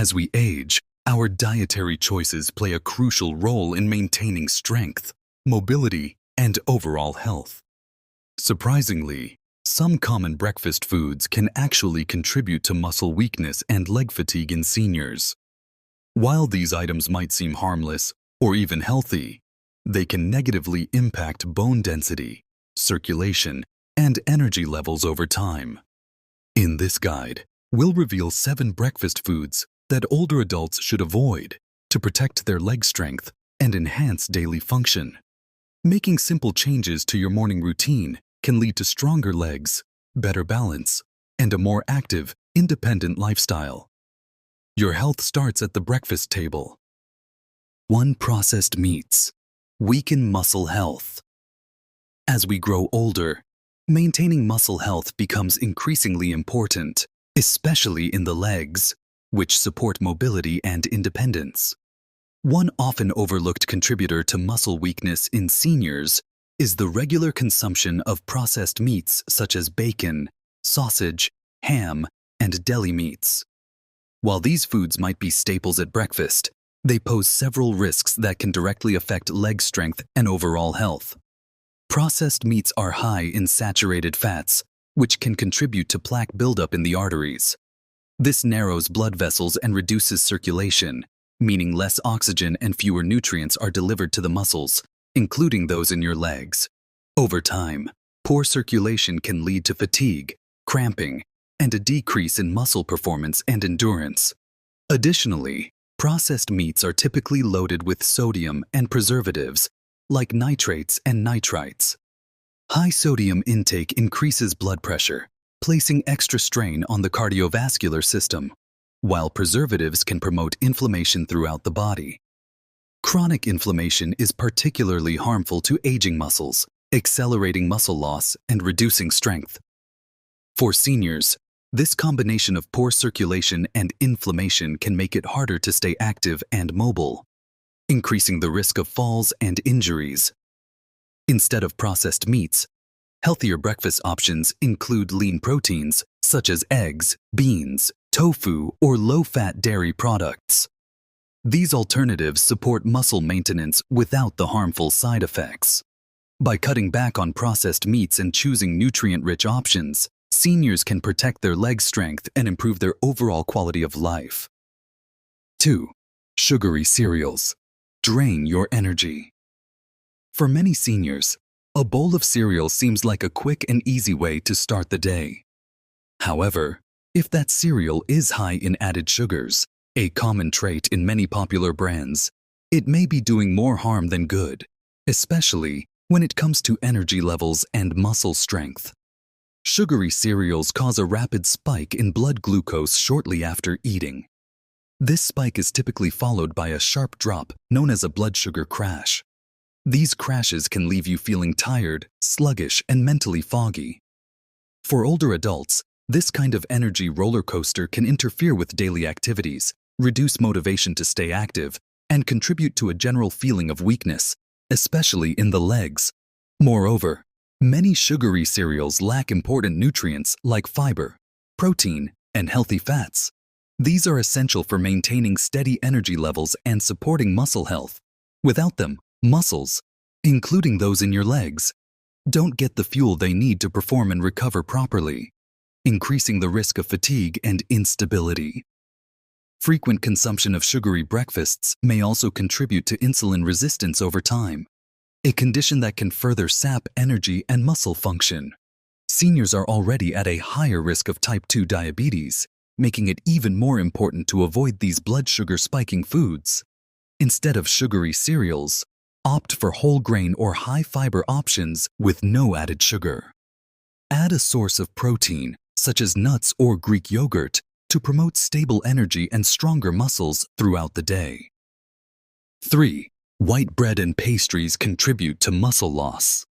As we age, our dietary choices play a crucial role in maintaining strength, mobility, and overall health. Surprisingly, some common breakfast foods can actually contribute to muscle weakness and leg fatigue in seniors. While these items might seem harmless or even healthy, they can negatively impact bone density, circulation, and energy levels over time. In this guide, we'll reveal 7 breakfast foods that older adults should avoid to protect their leg strength and enhance daily function. Making simple changes to your morning routine can lead to stronger legs, better balance, and a more active, independent lifestyle. Your health starts at the breakfast table. 1. Processed meats weaken muscle health. As we grow older, maintaining muscle health becomes increasingly important, especially in the legs, which support mobility and independence. One often overlooked contributor to muscle weakness in seniors is the regular consumption of processed meats such as bacon, sausage, ham, and deli meats. While these foods might be staples at breakfast, they pose several risks that can directly affect leg strength and overall health. Processed meats are high in saturated fats, which can contribute to plaque buildup in the arteries. This narrows blood vessels and reduces circulation, meaning less oxygen and fewer nutrients are delivered to the muscles, including those in your legs. Over time, poor circulation can lead to fatigue, cramping, and a decrease in muscle performance and endurance. Additionally, processed meats are typically loaded with sodium and preservatives, like nitrates and nitrites. High sodium intake increases blood pressure, placing extra strain on the cardiovascular system, while preservatives can promote inflammation throughout the body. Chronic inflammation is particularly harmful to aging muscles, accelerating muscle loss and reducing strength. For seniors, this combination of poor circulation and inflammation can make it harder to stay active and mobile, increasing the risk of falls and injuries. Instead of processed meats, healthier breakfast options include lean proteins such as eggs, beans, tofu, or low-fat dairy products. These alternatives support muscle maintenance without the harmful side effects. By cutting back on processed meats and choosing nutrient-rich options, seniors can protect their leg strength and improve their overall quality of life. 2. Sugary cereals drain your energy. For many seniors, a bowl of cereal seems like a quick and easy way to start the day. However, if that cereal is high in added sugars, a common trait in many popular brands, it may be doing more harm than good, especially when it comes to energy levels and muscle strength. Sugary cereals cause a rapid spike in blood glucose shortly after eating. This spike is typically followed by a sharp drop known as a blood sugar crash. These crashes can leave you feeling tired, sluggish, and mentally foggy. For older adults, this kind of energy roller coaster can interfere with daily activities, reduce motivation to stay active, and contribute to a general feeling of weakness, especially in the legs. Moreover, many sugary cereals lack important nutrients like fiber, protein, and healthy fats. These are essential for maintaining steady energy levels and supporting muscle health. Without them, muscles, including those in your legs, don't get the fuel they need to perform and recover properly, increasing the risk of fatigue and instability. Frequent consumption of sugary breakfasts may also contribute to insulin resistance over time, a condition that can further sap energy and muscle function. Seniors are already at a higher risk of type 2 diabetes, making it even more important to avoid these blood sugar spiking foods. Instead of sugary cereals, opt for whole grain or high fiber options with no added sugar. Add a source of protein, such as nuts or Greek yogurt, to promote stable energy and stronger muscles throughout the day. 3. White bread and pastries contribute to muscle loss.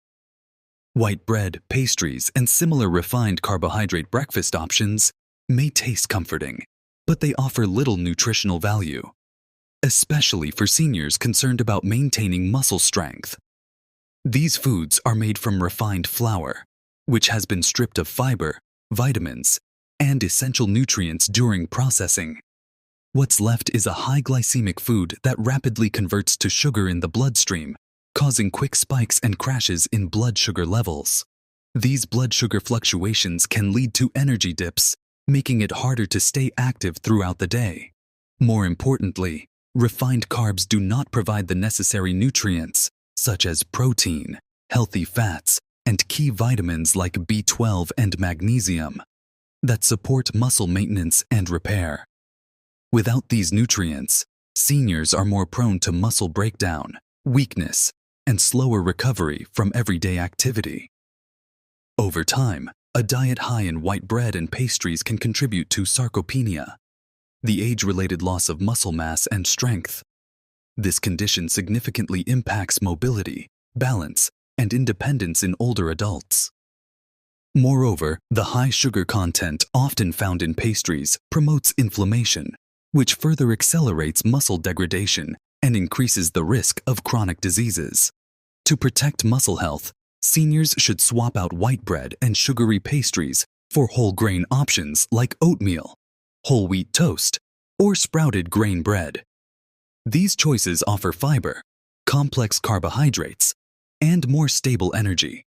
White bread, pastries, and similar refined carbohydrate breakfast options may taste comforting, but they offer little nutritional value, especially for seniors concerned about maintaining muscle strength. These foods are made from refined flour, which has been stripped of fiber, vitamins, and essential nutrients during processing. What's left is a high glycemic food that rapidly converts to sugar in the bloodstream, causing quick spikes and crashes in blood sugar levels. These blood sugar fluctuations can lead to energy dips, making it harder to stay active throughout the day. More importantly, refined carbs do not provide the necessary nutrients, such as protein, healthy fats, and key vitamins like B12 and magnesium, that support muscle maintenance and repair. Without these nutrients, seniors are more prone to muscle breakdown, weakness, and slower recovery from everyday activity. Over time, a diet high in white bread and pastries can contribute to sarcopenia, the age-related loss of muscle mass and strength. This condition significantly impacts mobility, balance, and independence in older adults. Moreover, the high sugar content often found in pastries promotes inflammation, which further accelerates muscle degradation and increases the risk of chronic diseases. To protect muscle health, seniors should swap out white bread and sugary pastries for whole grain options like oatmeal, whole wheat toast, or sprouted grain bread. These choices offer fiber, complex carbohydrates, and more stable energy,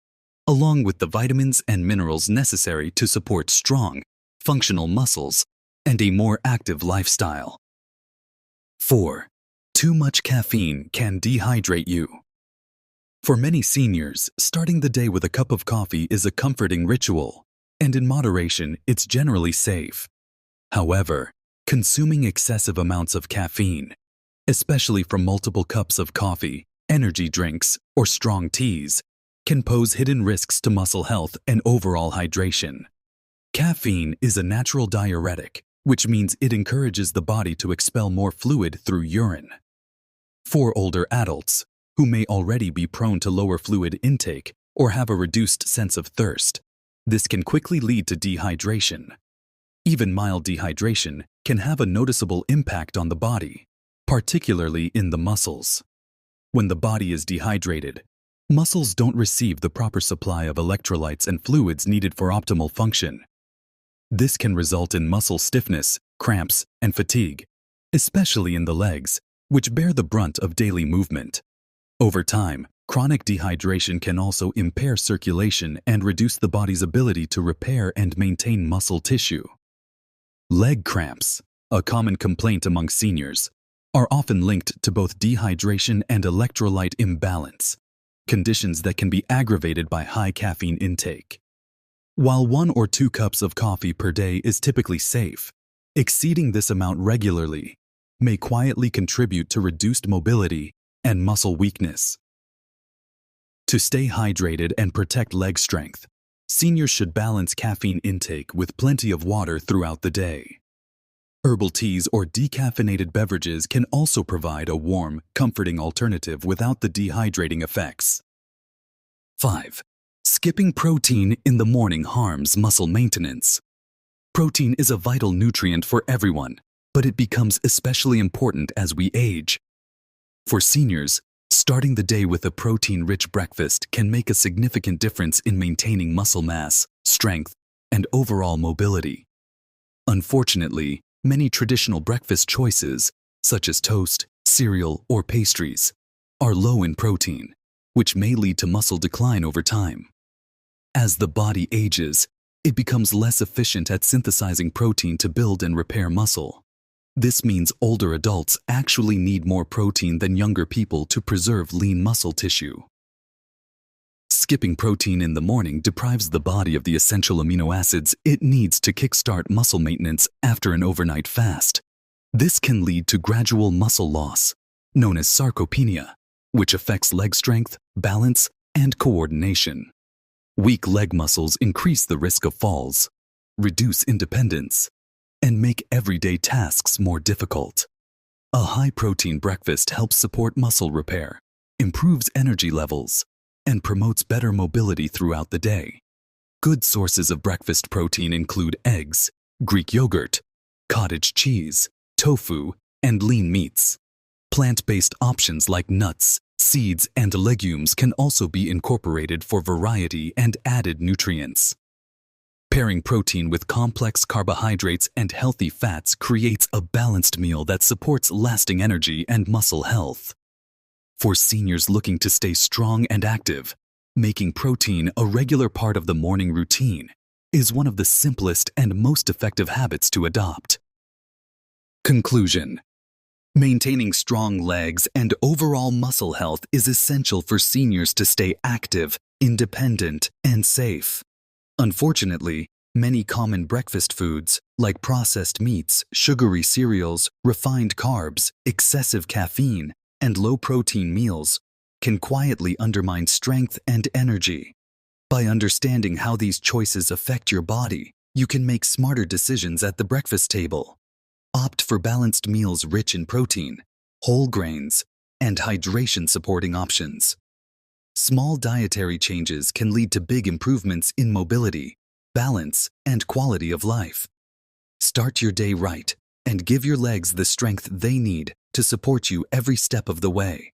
along with the vitamins and minerals necessary to support strong, functional muscles and a more active lifestyle. 4. Too much caffeine can dehydrate you. For many seniors, starting the day with a cup of coffee is a comforting ritual, and in moderation, it's generally safe. However, consuming excessive amounts of caffeine, especially from multiple cups of coffee, energy drinks, or strong teas, can pose hidden risks to muscle health and overall hydration. Caffeine is a natural diuretic, which means it encourages the body to expel more fluid through urine. For older adults, who may already be prone to lower fluid intake or have a reduced sense of thirst, this can quickly lead to dehydration. Even mild dehydration can have a noticeable impact on the body, particularly in the muscles. When the body is dehydrated, muscles don't receive the proper supply of electrolytes and fluids needed for optimal function. This can result in muscle stiffness, cramps, and fatigue, especially in the legs, which bear the brunt of daily movement. Over time, chronic dehydration can also impair circulation and reduce the body's ability to repair and maintain muscle tissue. Leg cramps, a common complaint among seniors, are often linked to both dehydration and electrolyte imbalance, conditions that can be aggravated by high caffeine intake. While 1 or 2 cups of coffee per day is typically safe, exceeding this amount regularly may quietly contribute to reduced mobility and muscle weakness. To stay hydrated and protect leg strength, seniors should balance caffeine intake with plenty of water throughout the day. Herbal teas or decaffeinated beverages can also provide a warm, comforting alternative without the dehydrating effects. 5. Skipping protein in the morning harms muscle maintenance. Protein is a vital nutrient for everyone, but it becomes especially important as we age. For seniors, starting the day with a protein-rich breakfast can make a significant difference in maintaining muscle mass, strength, and overall mobility. Unfortunately, many traditional breakfast choices, such as toast, cereal, or pastries, are low in protein, which may lead to muscle decline over time. As the body ages, it becomes less efficient at synthesizing protein to build and repair muscle. This means older adults actually need more protein than younger people to preserve lean muscle tissue. Skipping protein in the morning deprives the body of the essential amino acids it needs to kickstart muscle maintenance after an overnight fast. This can lead to gradual muscle loss, known as sarcopenia, which affects leg strength, balance, and coordination. Weak leg muscles increase the risk of falls, reduce independence, and make everyday tasks more difficult. A high-protein breakfast helps support muscle repair, improves energy levels, and promotes better mobility throughout the day. Good sources of breakfast protein include eggs, Greek yogurt, cottage cheese, tofu, and lean meats. Plant-based options like nuts, seeds, and legumes can also be incorporated for variety and added nutrients. Pairing protein with complex carbohydrates and healthy fats creates a balanced meal that supports lasting energy and muscle health. For seniors looking to stay strong and active, making protein a regular part of the morning routine is one of the simplest and most effective habits to adopt. Conclusion: maintaining strong legs and overall muscle health is essential for seniors to stay active, independent, and safe. Unfortunately, many common breakfast foods, like processed meats, sugary cereals, refined carbs, excessive caffeine, and low-protein meals, can quietly undermine strength and energy. By understanding how these choices affect your body, you can make smarter decisions at the breakfast table. Opt for balanced meals rich in protein, whole grains, and hydration-supporting options. Small dietary changes can lead to big improvements in mobility, balance, and quality of life. Start your day right and give your legs the strength they need to support you every step of the way.